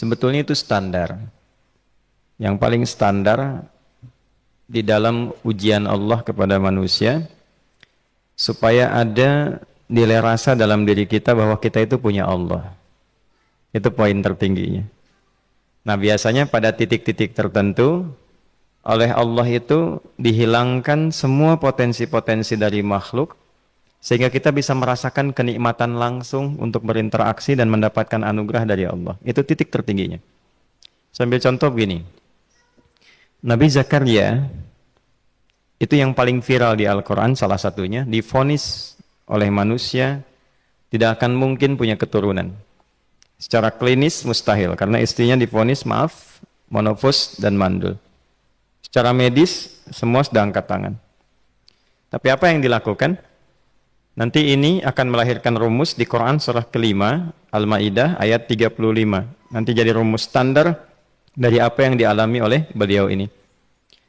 sebetulnya itu standar. Yang paling standar di dalam ujian Allah kepada manusia, supaya ada nilai rasa dalam diri kita bahwa kita itu punya Allah. Itu poin tertingginya. Nah, biasanya pada titik-titik tertentu, oleh Allah itu dihilangkan semua potensi-potensi dari makhluk, sehingga kita bisa merasakan kenikmatan langsung untuk berinteraksi dan mendapatkan anugerah dari Allah. Itu titik tertingginya. Sambil contoh begini, Nabi Zakaria itu yang paling viral di Al-Quran, salah satunya divonis oleh manusia tidak akan mungkin punya keturunan. Secara klinis mustahil, karena istrinya divonis monofos dan mandul. Secara medis semua sudah angkat tangan. Tapi apa yang dilakukan? Nanti ini akan melahirkan rumus di Quran surah kelima Al-Ma'idah ayat 35. Nanti jadi rumus standar dari apa yang dialami oleh beliau ini.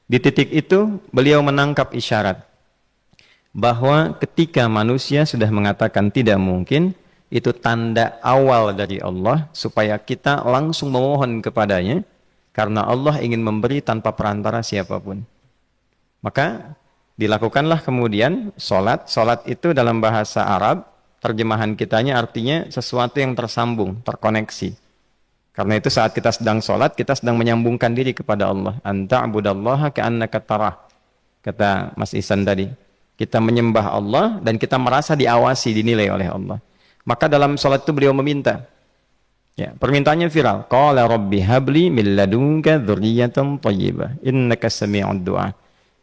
Di titik itu beliau menangkap isyarat bahwa ketika manusia sudah mengatakan tidak mungkin, itu tanda awal dari Allah supaya kita langsung memohon kepadanya, karena Allah ingin memberi tanpa perantara siapapun. Maka dilakukanlah kemudian sholat. Sholat itu dalam bahasa Arab, terjemahan kitanya artinya sesuatu yang tersambung, terkoneksi. Karena itu saat kita sedang sholat, kita sedang menyambungkan diri kepada Allah. Anta'budallaha ka'annaka tarah. Kata Mas Ihsan tadi. Kita menyembah Allah dan kita merasa diawasi, dinilai oleh Allah. Maka dalam sholat itu beliau meminta. Ya, permintaannya viral. Qala rabbi habli min ladunka dzurriyyatan thayyibah innaka sami'ud du'a.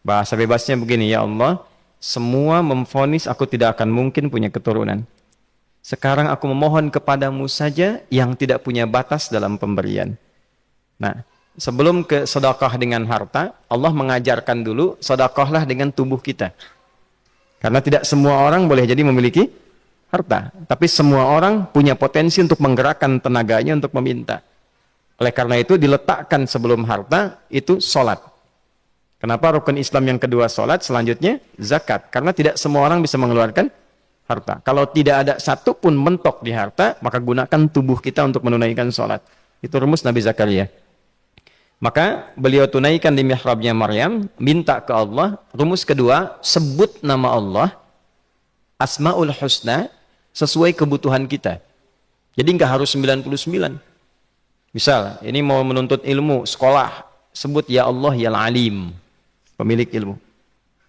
Bahasa bebasnya begini, ya Allah, semua memvonis aku tidak akan mungkin punya keturunan. Sekarang aku memohon kepadamu saja yang tidak punya batas dalam pemberian. Nah, sebelum ke sedekah dengan harta, Allah mengajarkan dulu sedekahlah dengan tubuh kita. Karena tidak semua orang boleh jadi memiliki harta, tapi semua orang punya potensi untuk menggerakkan tenaganya untuk meminta. Oleh karena itu diletakkan sebelum harta itu sholat. Kenapa rukun Islam yang kedua sholat, selanjutnya zakat? Karena tidak semua orang bisa mengeluarkan harta. Kalau tidak ada satu pun mentok di harta, maka gunakan tubuh kita untuk menunaikan sholat. Itu rumus Nabi Zakaria. Maka beliau tunaikan di mihrabnya Maryam, minta ke Allah. Rumus kedua, sebut nama Allah, Asmaul Husna, sesuai kebutuhan kita. Jadi nggak harus 99. Misal, ini mau menuntut ilmu, sekolah, sebut ya Allah ya Alim, pemilik ilmu.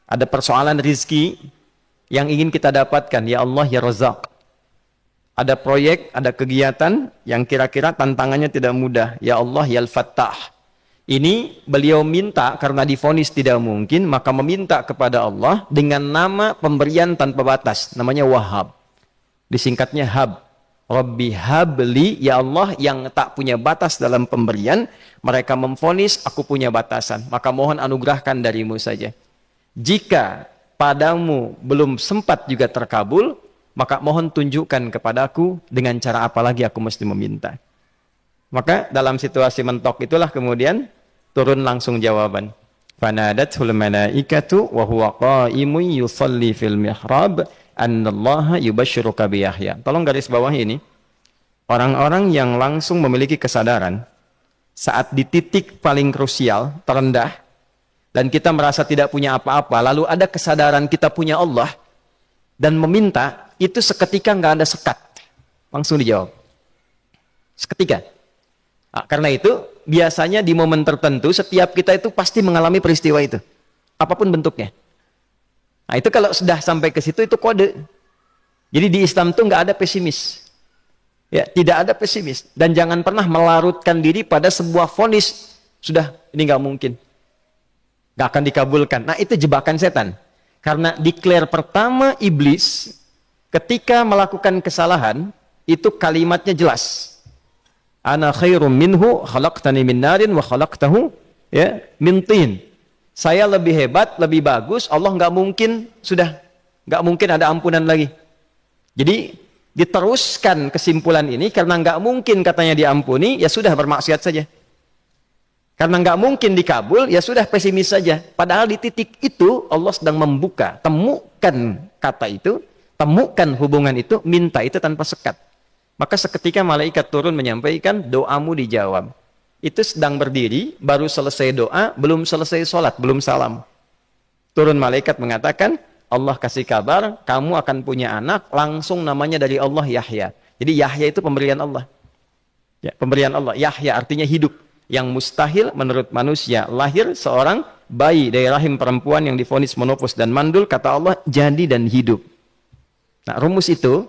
Ada persoalan rizki yang ingin kita dapatkan, ya Allah ya Razzaq. Ada proyek, ada kegiatan yang kira-kira tantangannya tidak mudah, ya Allah ya Al-Fattah. Ini beliau minta karena divonis tidak mungkin, maka meminta kepada Allah dengan nama pemberian tanpa batas, namanya Wahhab. Disingkatnya Hab. Rabbi habli, ya Allah yang tak punya batas dalam pemberian. Mereka memvonis aku punya batasan, maka mohon anugerahkan darimu saja. Jika padamu belum sempat juga terkabul, maka mohon tunjukkan kepadaku dengan cara apa lagi aku mesti meminta. Maka dalam situasi mentok itulah kemudian turun langsung jawaban. Fanadathul malaikatu wa huwa qa'imun yusalli fil mihrab annallaha yubashshiruka bi Yahya. Tolong garis bawah ini. Orang-orang yang langsung memiliki kesadaran saat di titik paling krusial, terendah, dan kita merasa tidak punya apa-apa, lalu ada kesadaran kita punya Allah, dan meminta, itu seketika nggak ada sekat. Langsung dijawab. Seketika. Nah, karena itu, biasanya di momen tertentu, setiap kita itu pasti mengalami peristiwa itu. Apapun bentuknya. Nah, itu kalau sudah sampai ke situ, itu kode. Jadi di Islam itu nggak ada pesimis. Ya, tidak ada pesimis. Dan jangan pernah melarutkan diri pada sebuah vonis. Sudah, ini nggak mungkin. Gak akan dikabulkan. Nah, itu jebakan setan. Karena declare pertama iblis ketika melakukan kesalahan, itu kalimatnya jelas. Ana khairum minhu khalaqtani min narin wa khalaqtahu ya min tin. Saya lebih hebat, lebih bagus. Allah nggak mungkin, sudah nggak mungkin ada ampunan lagi. Jadi diteruskan kesimpulan ini karena nggak mungkin katanya diampuni, ya sudah bermaksiat saja. Karena nggak mungkin dikabul, ya sudah pesimis saja. Padahal di titik itu Allah sedang membuka, temukan kata itu, temukan hubungan itu, minta itu tanpa sekat. Maka seketika malaikat turun menyampaikan, doamu dijawab. Itu sedang berdiri, baru selesai doa, belum selesai sholat, belum salam. Turun malaikat mengatakan, Allah kasih kabar, kamu akan punya anak, langsung namanya dari Allah Yahya. Jadi Yahya itu pemberian Allah. Ya, pemberian Allah. Yahya artinya hidup. Yang mustahil menurut manusia, lahir seorang bayi dari rahim perempuan yang divonis menopause dan mandul, kata Allah, jadi dan hidup. Nah, rumus itu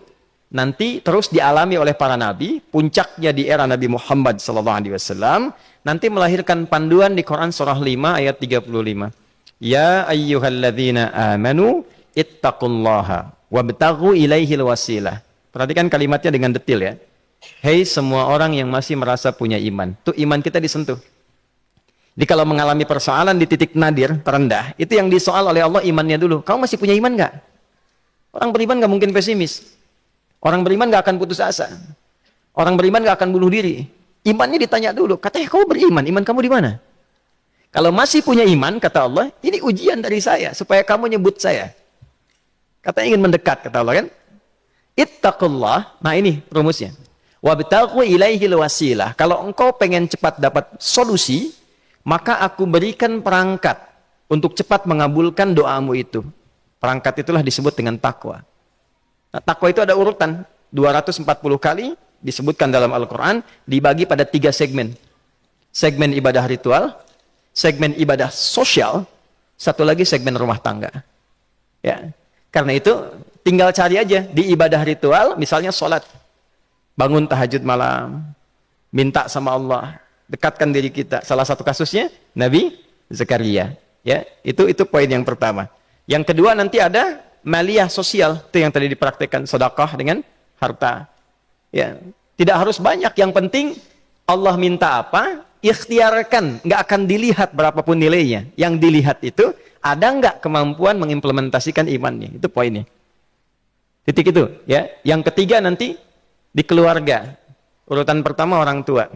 nanti terus dialami oleh para nabi, puncaknya di era Nabi Muhammad SAW, nanti melahirkan panduan di Quran surah 5 ayat 35. Ya ayyuhalladzina amanu ittaqullaha wabtaghu ilaihil wasilah. Perhatikan kalimatnya dengan detail ya. Hei semua orang yang masih merasa punya iman. Tuh iman kita disentuh. Jadi kalau mengalami persoalan di titik nadir, terendah, itu yang disoal oleh Allah imannya dulu. Kamu masih punya iman nggak? Orang beriman nggak mungkin pesimis. Orang beriman gak akan putus asa. Orang beriman gak akan bunuh diri. Imannya ditanya dulu. Katanya kamu beriman, iman kamu di mana? Kalau masih punya iman, kata Allah, ini ujian dari saya supaya kamu nyebut saya. Katanya ingin mendekat, kata Allah kan? Ittaqullah. Nah ini rumusnya. Wabtaghu ilaihil wasilah. Kalau engkau pengen cepat dapat solusi, maka aku berikan perangkat untuk cepat mengabulkan doamu itu. Perangkat itulah disebut dengan takwa. Nah, takwa itu ada urutan 240 kali disebutkan dalam Al-Quran, dibagi pada 3 segmen. Segmen ibadah ritual, segmen ibadah sosial, satu lagi segmen rumah tangga. Ya, karena itu tinggal cari aja di ibadah ritual, misalnya sholat, bangun tahajud malam, minta sama Allah, dekatkan diri kita. Salah satu kasusnya Nabi Zakaria. Ya, itu poin yang pertama. Yang kedua nanti ada maliyah sosial, itu yang tadi dipraktikkan, sedekah dengan harta. Ya, tidak harus banyak, yang penting Allah minta apa, ikhtiarkan, nggak akan dilihat berapapun nilainya. Yang dilihat itu ada nggak kemampuan mengimplementasikan imannya, itu poinnya. Titik itu, ya. Yang ketiga nanti di keluarga. Urutan pertama orang tua.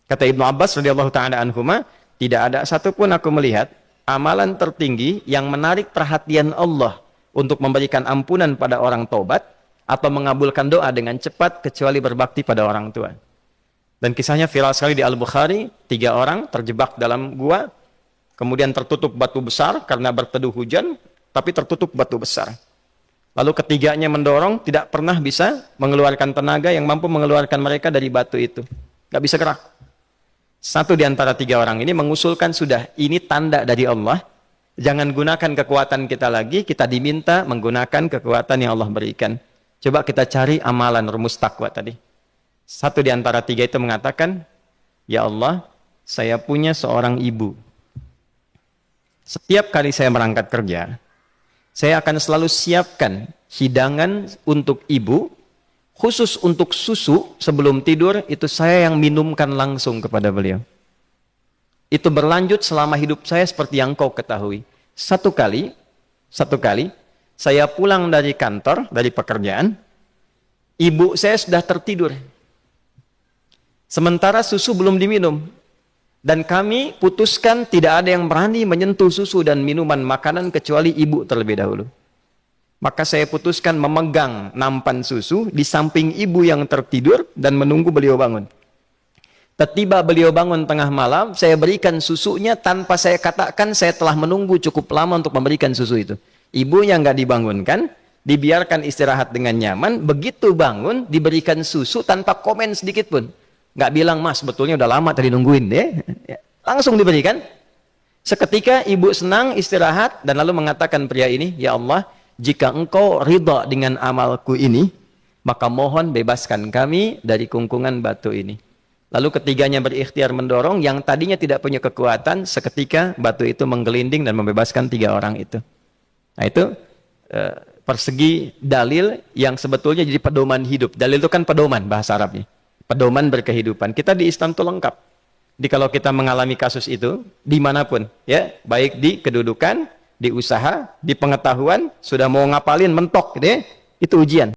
Kata Ibnu Abbas radhiyallahu taala anhuma, tidak ada satupun aku melihat amalan tertinggi yang menarik perhatian Allah untuk memberikan ampunan pada orang taubat atau mengabulkan doa dengan cepat kecuali berbakti pada orang tua. Dan kisahnya viral sekali di Al-Bukhari, 3 orang terjebak dalam gua, kemudian tertutup batu besar karena berteduh hujan, tapi tertutup batu besar. Lalu ketiganya mendorong, tidak pernah bisa mengeluarkan tenaga yang mampu mengeluarkan mereka dari batu itu. Gak bisa gerak. Satu di antara 3 orang ini mengusulkan, sudah, ini tanda dari Allah, jangan gunakan kekuatan kita lagi, kita diminta menggunakan kekuatan yang Allah berikan. Coba kita cari amalan rumus takwa tadi. Satu di antara 3 itu mengatakan, ya Allah, saya punya seorang ibu. Setiap kali saya berangkat kerja, saya akan selalu siapkan hidangan untuk ibu, khusus untuk susu sebelum tidur, itu saya yang minumkan langsung kepada beliau. Itu berlanjut selama hidup saya seperti yang kau ketahui. Satu kali, saya pulang dari kantor, dari pekerjaan, ibu saya sudah tertidur. Sementara susu belum diminum. Dan kami putuskan tidak ada yang berani menyentuh susu dan minuman makanan kecuali ibu terlebih dahulu. Maka saya putuskan memegang nampan susu di samping ibu yang tertidur dan menunggu beliau bangun. Tiba beliau bangun tengah malam, saya berikan susunya tanpa saya katakan saya telah menunggu cukup lama untuk memberikan susu itu. Ibunya nggak dibangunkan, dibiarkan istirahat dengan nyaman, begitu bangun diberikan susu tanpa komen sedikit pun. Nggak bilang, mas betulnya udah lama tadi nungguin deh. Langsung diberikan. Seketika ibu senang istirahat dan lalu mengatakan pria ini, ya Allah, jika engkau ridha dengan amalku ini, maka mohon bebaskan kami dari kungkungan batu ini. Lalu ketiganya berikhtiar mendorong, yang tadinya tidak punya kekuatan, seketika batu itu menggelinding dan membebaskan 3 orang itu. Nah itu persegi dalil yang sebetulnya jadi pedoman hidup. Dalil itu kan pedoman bahasa Arabnya. Pedoman berkehidupan. Kita di Islam itu lengkap. Jadi kalau kita mengalami kasus itu, dimanapun, ya, baik di kedudukan, di usaha, di pengetahuan, sudah mau ngapalin, mentok, gitu ya, itu ujian.